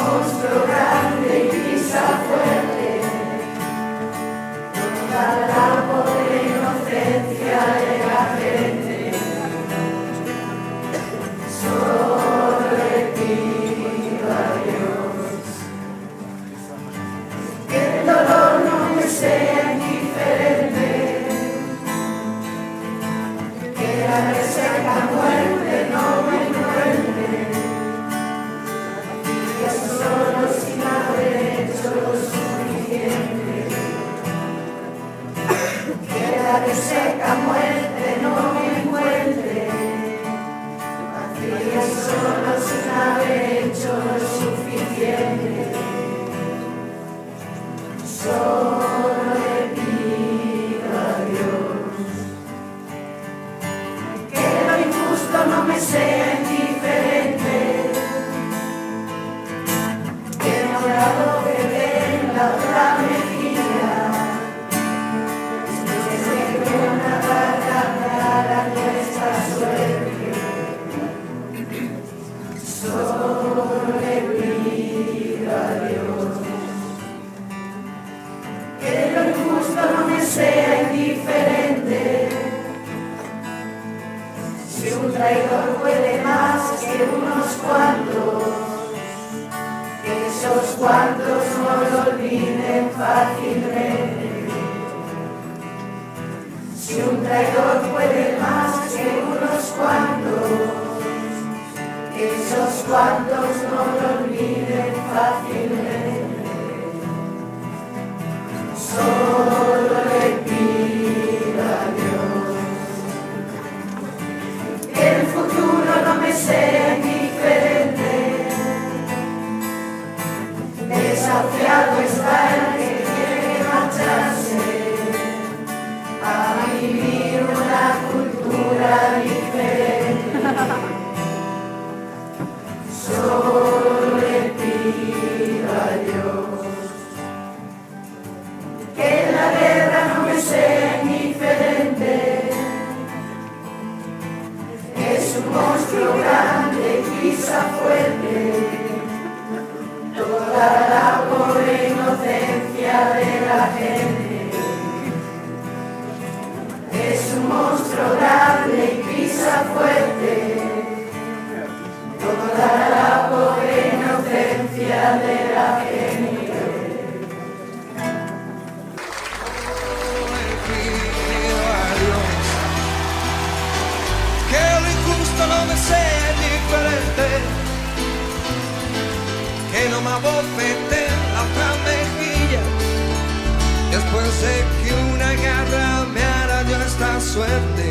monstruo grande y pisa fuerte toda la pobre inocencia de la gente. Solo le pido a Dios que el dolor no me sea indiferente, que la resaca muerte no me encuentre, que solo sin haber hecho lo suficiente, que la resaca muerte no me encuentre, vacía solo sin haber hecho lo suficiente. Solo le pido a Dios que lo injusto no me sea indiferente, que no hago beber en la otra mejilla, que se cree una garganta a nuestra suerte. Solo le pido a Dios que lo injusto no me sea indiferente. Si un traidor puede más que unos cuantos, que esos cuantos no lo olviden fácilmente. Si un traidor puede más que unos cuantos, que esos cuantos no lo olviden fácilmente. Solo le pido a Dios que el futuro no me sea indiferente. Desafiado está el que quiere marcharse a vivir una cultura diferente. Solo le pido a Dios que la guerra no me sea indiferente. Es un monstruo grande y pisa fuerte toda la pobre inocencia de la gente. Es un monstruo grande y pisa fuerte toda la pobre inocencia de la gente. No me sea indiferente, que no me abofete la otra mejilla, después de que una garra me arañó esta suerte.